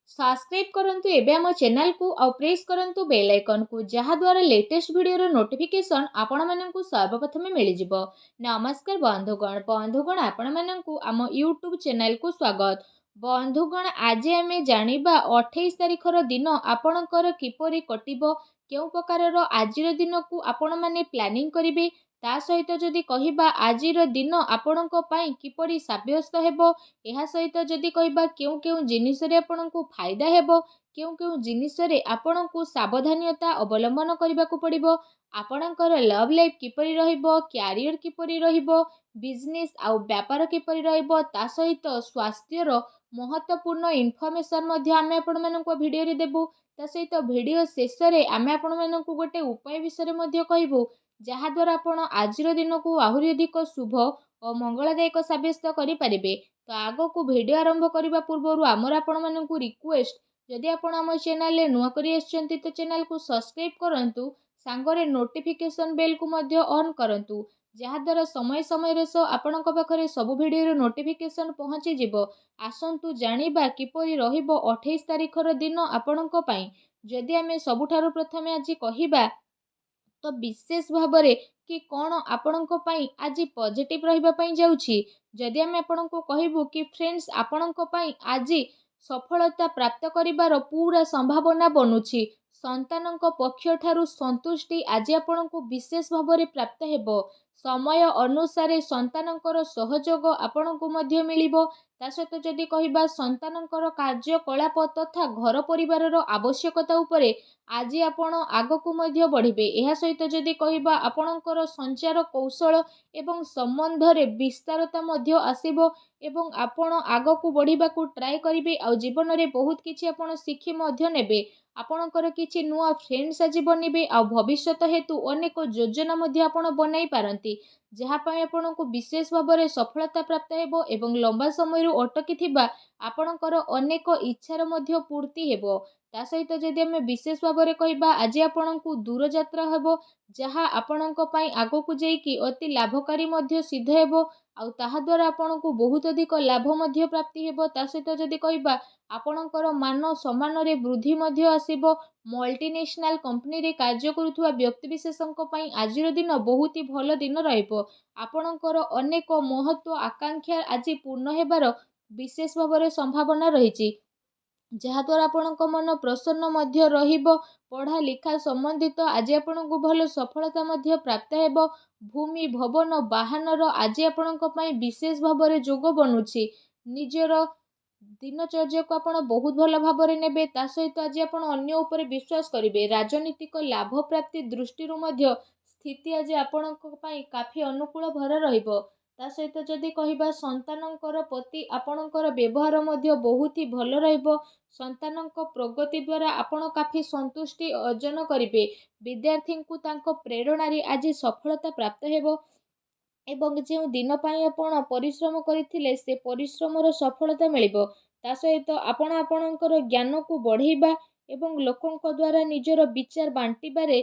Subscribe करंतु एबे हम चैनल को और प्रेस करंतु बेल आइकन को जहा द्वारा लेटेस्ट वीडियो रो नोटिफिकेशन आपण माननकु सर्वप्रथम मिल जिवो। नमस्कार बंधुगण आपण माननकु आम यूट्यूब चैनल को स्वागत। बंधुगण आज आमे जानिबा 28 तारिख रो दिन आपणकर किपरि कटिबो, केउ प्रकार रो आजिर दिन को आपण माने प्लानिंग करिवे, ता सहित जदि कहिबा आजिर दिन आपणको पई किपरि साब्यस्त हेबो, एहा सहित जदि कहिबा केउ केउ जिनिस रे आपणको फायदा हेबो, केउ केउ जिनिस रे आपणको सावधानता अवलंबन करबाकू पड़िबो, आपणकर लव लाइफ किपरि रहिबो, कैरियर किपरि रहिबो, बिजनेस आउ व्यापार किपरि रहिबो, ता सहित स्वास्थ्यर महत्वपूर्ण इनफॉरमेशन मध्ये आमे आपण माननको वीडियो रे देबू। ता सहित वीडियो शेष रे आमे आपण माननको गोटे उपाय विषय मध्ये कहबू, जहा द्वारा आपण आजिर दिन को आहुरी अधिक शुभ और मंगलदायक साब्यस्त करि परिबे। तो आगो को वीडियो आरंभ करबा पूर्व आमर आपण माननको रिक्वेस्ट, जदि आपण आम चैनल रे नुआ करी आछंती तो चैनल को सब्सक्राइब करंतु, सांगरे नोटिफिकेशन बेल को मध्ये ऑन करंतु, जहा द्वारा समय समय रे आपणक पाखरे सब वीडियो रो नोटिफिकेशन पहुंची जिवो। आसंतु जानिबा किपरि रहिबो 28 तारिख रो दिन आपणक पई। जदि आमे सबुठारु प्रथमे आज कहिबा तो विशेष भावरे कि कौन आपणक पई आज पॉजिटिव रहिबा पई जाउछि। जदि आमे आपणको कहबू कि फ्रेंड्स आपणक पई आज सफलता प्राप्त करिबार पूरा संभावना बनुछि, संतानक पक्ष ठारू संतुष्टि आज आपणको विशेष भावरे प्राप्त हेबो, समय अनुसार संतानकर सहयोग आपणको मध्य मिलिबो। ता सहित जदि कहिबा संतानकर कार्यकलाप तथा घर परिवारर आवश्यकता उपरे आज आपण आगकू मध्य बढ़िबे। एहा सहित जदि कहिबा आपणकर संचार कौशल एवं संबंध रे विस्तारता मध्य आसीबो एवं आपण आगकू बढ़िबाकू ट्राई करिवे आ जीवन रे बहुत किछि आपण शिखि मध्य नेबे। आपणकर किछि नुआ फ्रेंड्स आज बनिबे आ भविष्यत हेतु अनेक योजना मध्य आपण बनाई पारंती, जहा पई आपणको विशेष भाबरे सफलता प्राप्त हेबो एवं लंबा समय रु अटकी थिबा आपणकर अनेक इच्छार मध्य पूर्ति हेबो। ता सहित जदि आमे विशेष भाबरे कहिबा आज आपणको दूर यात्रा हेबो, जहा आपणको पई आगकू जेकी अति लाभकारी मध्य सिद्ध हेबो आ ताहा द्वारा आपणको बहुत अधिक लाभ मध्य प्राप्ति हेबो। ता सहित जदि कहिबा आपणकर मान सम्मान रे वृद्धि मध्य आसीबो। मल्टीनेशनल कंपनी रे कार्य करुथुवा व्यक्ति विशेषଙ୍କ पई आजिर दिन बहुत ही भल दिन रहिबो। आपणकर अनेक महत्व आकांक्षा आज पूर्ण हेबार विशेष भाबरे संभावना रहिछि, जहा द्वारा आपणक मन प्रसन्न मध्य रहिबो। पढ़ा लिखा संबंधित आज आपणको भल सफलता मध्य प्राप्त हेबो। भूमि भवन वाहनर आज आपणक पई विशेष भाबरे जोग बनुछि। निजर दिनचर्या को आपण बहुत भल भाबरे नेबे। ता सहित आज आपण अन्य ऊपर विश्वास करिवे। राजनीतिक लाभ प्राप्ति दृष्टि मध्य स्थिति आज आपणक पई काफी अनुकूल भर रहिबो। ता सहित जदि कहिबा संतानकर प्रति आपणकर व्यवहार मध्य बहुत ही भल रहिबो। संतानक प्रगति द्वारा आपण काफी संतुष्टि अर्जन करिवे। विद्यार्थी को तांको प्रेरणा रे आज सफलता प्राप्त हेबो एवं जो दिन पाई आपण परिश्रम करथिले से परिश्रमर सफलता मिलिबो। ता सहित आपण आपणकर ज्ञान को बढ़ेबा एवं लोकंक द्वारा निजर विचार बांटिबारे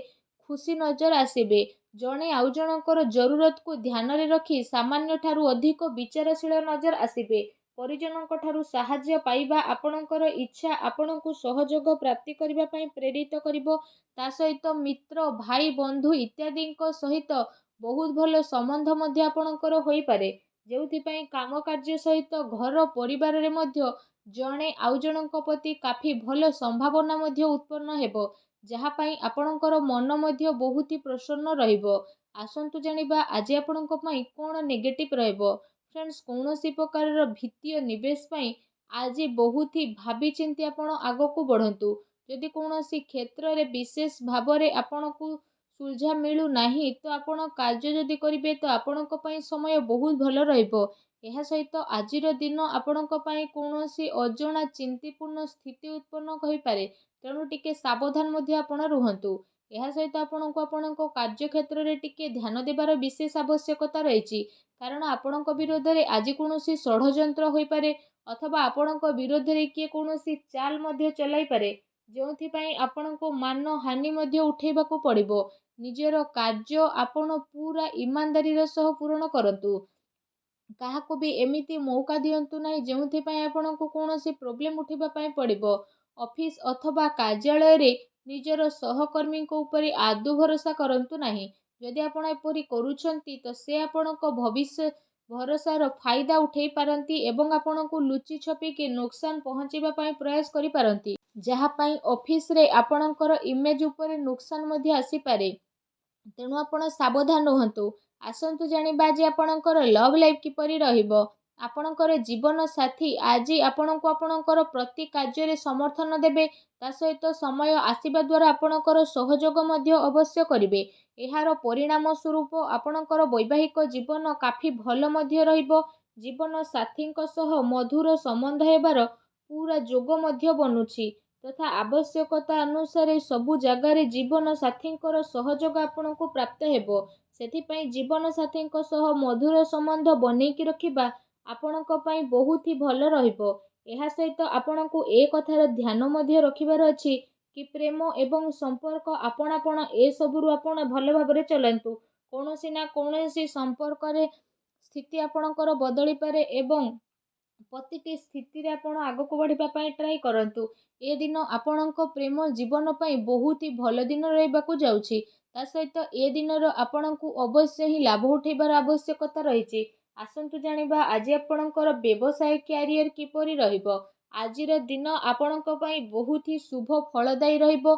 खुशी नजर आसीबे। जणे आउ जनकर जरूरत को ध्यान रे रखी सामान्य ठारू अधिक विचारशील नजर आसीबे। परिजनक ठारू साहाय्य पाइबा आपणकर इच्छा आपणको सहयोग प्राप्ति करिबा पई प्रेरित करिवो। ता सहित मित्र भाई बंधु इत्यादि सहित बहुत भल संबंध मध्य आपणकर होई पारे, जेउथि पई काम कार्य सहित घर परिवार रे मध्य जणे आउ जनक प्रति काफी भल संभावना मध्य उत्पन्न हेबो, जहा पई आपणकर मन मध्य बहुत ही प्रसन्न रहिबो। आसंतु जानिबा आज आपणक पई कोन नेगेटिव रहइबो। फ्रेंड्स कौनसी प्रकार वित्तीय निवेश पई आज बहुत ही भावी चिंती आपण आगकू बढ़ंतु। जदि कौनसी क्षेत्र रे विशेष भावरे आपणकू सुलझा मिलू नाही तो आपण कार्य जदि करिवे तो आपणक पई समय बहुत भल रहिबो। एहा सहित आजिर दिन आपणक पई कौनसी अजଣା चिंतीपूर्ण स्थिति उत्पन्न कहि पारे, तेणु टिके सावधान मध्य आपण रुहंतु। एहा सहित आपणको आपणको कार्य क्षेत्र रे टिके ध्यान देबार विशेष आवश्यकता रहिछि, कारण आपणक विरोध रे आज कौनसी षड्यंत्र होई पारे अथवा आपणक विरोध रे किए कौनसी चाल मध्य चलाई पारे, जोंथि पई आपणको मान हानि मध्य उठेबाको पड़िबो। निजर कार्य आपण पूरा ईमानदारी सह पूर्ण करंतु। କାହାକୁ ବି ଏମିତି ମୌକା ଦିଅନ୍ତୁ ନାହିଁ ଯେଉଁଥିପାଇଁ ଆପଣଙ୍କୁ କୌଣସି ପ୍ରୋବ୍ଲେମ୍ ଉଠିବା ପାଇଁ ପଡ଼ିବ। ଅଫିସ୍ ଅଥବା କାର୍ଯ୍ୟାଳୟରେ ନିଜର ସହକର୍ମୀଙ୍କ ଉପରେ ଆଦୌ ଭରସା କରନ୍ତୁ ନାହିଁ। ଯଦି ଆପଣ ଏପରି କରୁଛନ୍ତି ତ ସେ ଆପଣଙ୍କ ଭରସାର ଫାଇଦା ଉଠାଇ ପାରନ୍ତି ଏବଂ ଆପଣଙ୍କୁ ଲୁଚି ଛପିକି ନୋକସାନ ପହଞ୍ଚାଇବା ପାଇଁ ପ୍ରୟାସ କରିପାରନ୍ତି, ଯାହା ପାଇଁ ଅଫିସରେ ଆପଣଙ୍କର ଇମେଜ୍ ଉପରେ ନୋକସାନ ମଧ୍ୟ ଆସିପାରେ। ତେଣୁ ଆପଣ ସାବଧାନ ରୁହନ୍ତୁ। ଆସନ୍ତୁ ଜାଣିବା ଆଜି ଆପଣଙ୍କର ଲଭ୍ ଲାଇଫ୍ କିପରି ରହିବ। ଆପଣଙ୍କର ଜୀବନ ସାଥୀ ଆଜି ଆପଣଙ୍କୁ ଆପଣଙ୍କର ପ୍ରତି କାର୍ଯ୍ୟରେ ସମର୍ଥନ ଦେବେ। ତା ସହିତ ସମୟ ଆସିବା ଦ୍ୱାରା ଆପଣଙ୍କର ସହଯୋଗ ମଧ୍ୟ ଅବଶ୍ୟ କରିବେ। ଏହାର ପରିଣାମ ସ୍ୱରୂପ ଆପଣଙ୍କର ବୈବାହିକ ଜୀବନ କାଫି ଭଲ ମଧ୍ୟ ରହିବ। ଜୀବନ ସାଥୀଙ୍କ ସହ ମଧୁର ସମ୍ବନ୍ଧ ହେବାର ପୁରା ଯୋଗ ମଧ୍ୟ ବନୁଛି ତଥା ଆବଶ୍ୟକତା ଅନୁସାରେ ସବୁ ଜାଗାରେ ଜୀବନ ସାଥୀଙ୍କର ସହଯୋଗ ଆପଣଙ୍କୁ ପ୍ରାପ୍ତ ହେବ। ସେଥିପାଇଁ ଜୀବନ ସାଥୀଙ୍କ ସହ ମଧୁର ସମ୍ବନ୍ଧ ବନେଇକି ରଖିବା ଆପଣଙ୍କ ପାଇଁ ବହୁତ ହି ଭଲ ରହିବ। ଏହା ସହିତ ଆପଣଙ୍କୁ ଏ କଥାର ଧ୍ୟାନ ମଧ୍ୟ ରଖିବାର ଅଛି କି ପ୍ରେମ ଏବଂ ସମ୍ପର୍କ ଆପଣାପଣ ଏସବୁରୁ ଆପଣ ଭଲ ଭାବରେ ଚଲାନ୍ତୁ। କୌଣସି ନା କୌଣସି ସମ୍ପର୍କରେ ସ୍ଥିତି ଆପଣଙ୍କର ବଦଳିପାରେ ଏବଂ ପ୍ରତିଟି ସ୍ଥିତିରେ ଆପଣ ଆଗକୁ ବଢ଼ିବା ପାଇଁ ଟ୍ରାଏ କରନ୍ତୁ। ଏ ଦିନ ଆପଣଙ୍କ ପ୍ରେମ ଜୀବନ ପାଇଁ ବହୁତ ହି ଭଲ ଦିନ ରହିବାକୁ ଯାଉଛି। ତା ସହିତ ଏ ଦିନର ଆପଣଙ୍କୁ ଅବଶ୍ୟ ହିଁ ଲାଭ ଉଠାଇବାର ଆବଶ୍ୟକତା ରହିଛି। ଆସନ୍ତୁ ଜାଣିବା ଆଜି ଆପଣଙ୍କର ବ୍ୟବସାୟ କ୍ୟାରିୟର କିପରି ରହିବ। ଆଜିର ଦିନ ଆପଣଙ୍କ ପାଇଁ ବହୁତ ହି ଶୁଭ ଫଳଦାୟୀ ରହିବ।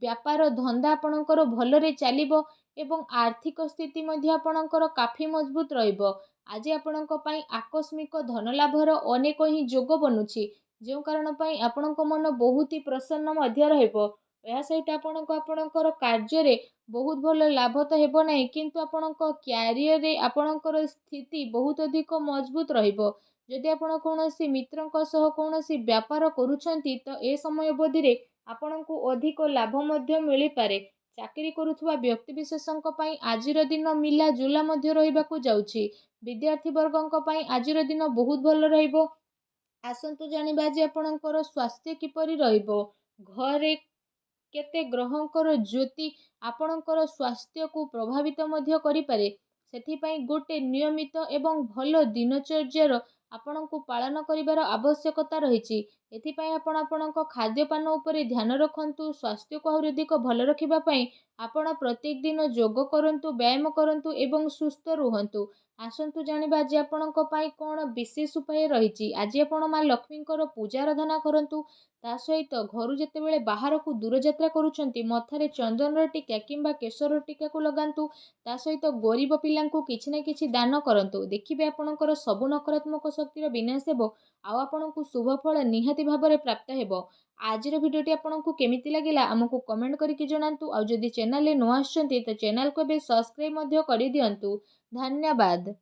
ବ୍ୟାପାର ଧନ୍ଦା ଆପଣଙ୍କର ଭଲରେ ଚାଲିବ ଏବଂ ଆର୍ଥିକ ସ୍ଥିତି ମଧ୍ୟ ଆପଣଙ୍କର କାଫି ମଜବୁତ ରହିବ। ଆଜି ଆପଣଙ୍କ ପାଇଁ ଆକସ୍ମିକ ଧନ ଲାଭର ଅନେକ ହିଁ ଯୋଗ ବନୁଛି, ଯେଉଁ କାରଣ ପାଇଁ ଆପଣଙ୍କ ମନ ବହୁତ ହି ପ୍ରସନ୍ନ ମଧ୍ୟ ରହିବ। ଏହା ସହିତ ଆପଣଙ୍କୁ ଆପଣଙ୍କର କାର୍ଯ୍ୟରେ ବହୁତ ଭଲ ଲାଭ ତ ହେବ ନାହିଁ, କିନ୍ତୁ ଆପଣଙ୍କ କ୍ୟାରିୟରରେ ଆପଣଙ୍କର ସ୍ଥିତି ବହୁତ ଅଧିକ ମଜବୁତ ରହିବ। ଯଦି ଆପଣ କୌଣସି ମିତ୍ରଙ୍କ ସହ କୌଣସି ବ୍ୟାପାର କରୁଛନ୍ତି ତ ଏ ସମୟ ଅବଧିରେ ଆପଣଙ୍କୁ ଅଧିକ ଲାଭ ମଧ୍ୟ ମିଳିପାରେ। ଚାକିରି କରୁଥିବା ବ୍ୟକ୍ତିବିଶେଷଙ୍କ ପାଇଁ ଆଜିର ଦିନ ମିଲାଜୁଲା ମଧ୍ୟ ରହିବାକୁ ଯାଉଛି। ବିଦ୍ୟାର୍ଥୀ ବର୍ଗଙ୍କ ପାଇଁ ଆଜିର ଦିନ ବହୁତ ଭଲ ରହିବ। ଆସନ୍ତୁ ଜାଣିବା ଯେ ଆପଣଙ୍କର ସ୍ୱାସ୍ଥ୍ୟ କିପରି ରହିବ। ଘରେ କେତେ ଗ୍ରହଙ୍କର ଜ୍ୟୋତି ଆପଣଙ୍କର ସ୍ୱାସ୍ଥ୍ୟକୁ ପ୍ରଭାବିତ ମଧ୍ୟ କରିପାରେ। ସେଥିପାଇଁ ଗୋଟେ ନିୟମିତ ଏବଂ ଭଲ ଦିନଚର୍ଯ୍ୟାର ଆପଣଙ୍କୁ ପାଳନ କରିବାର ଆବଶ୍ୟକତା ରହିଛି। ଏଥିପାଇଁ ଆପଣ ଆପଣଙ୍କ ଖାଦ୍ୟପାନ ଉପରେ ଧ୍ୟାନ ରଖନ୍ତୁ। ସ୍ୱାସ୍ଥ୍ୟକୁ ଆହୁରି ଅଧିକ ଭଲ ରଖିବା ପାଇଁ ଆପଣ ପ୍ରତ୍ୟେକ ଦିନ ଯୋଗ କରନ୍ତୁ, ବ୍ୟାୟାମ କରନ୍ତୁ ଏବଂ ସୁସ୍ଥ ରୁହନ୍ତୁ। ଆସନ୍ତୁ ଜାଣିବା ଆଜି ଆପଣଙ୍କ ପାଇଁ କ'ଣ ବିଶେଷ ଉପାୟ ରହିଛି। ଆଜି ଆପଣ ମା ଲକ୍ଷ୍ମୀଙ୍କର ପୂଜା ଆରାଧନା କରନ୍ତୁ। ତା ସହିତ ଘରୁ ଯେତେବେଳେ ବାହାରକୁ ଦୂରଯାତ୍ରା କରୁଛନ୍ତି ମଥାରେ ଚନ୍ଦନର ଟୀକା କିମ୍ବା କେଶର ଟୀକାକୁ ଲଗାନ୍ତୁ। ତା ସହିତ ଗରିବ ପିଲାଙ୍କୁ କିଛି ନା କିଛି ଦାନ କରନ୍ତୁ। ଦେଖିବେ ଆପଣଙ୍କର ସବୁ ନକାରାତ୍ମକ ଶକ୍ତିର ବିନାଶ ହେବ ଆଉ ଆପଣଙ୍କୁ ଶୁଭ ଫଳ ନିହାତି ଭାବରେ ପ୍ରାପ୍ତ ହେବ। ଆଜିର ଭିଡ଼ିଓଟି ଆପଣଙ୍କୁ କେମିତି ଲାଗିଲା ଆମକୁ କମେଣ୍ଟ କରିକି ଜଣାନ୍ତୁ। ଆଉ ଯଦି ଚ୍ୟାନେଲରେ ନୂଆ ଆସିଛନ୍ତି ତ ଚ୍ୟାନେଲକୁ ଏବେ ସବସ୍କ୍ରାଇବ୍ ମଧ୍ୟ କରିଦିଅନ୍ତୁ। ଧନ୍ୟବାଦ।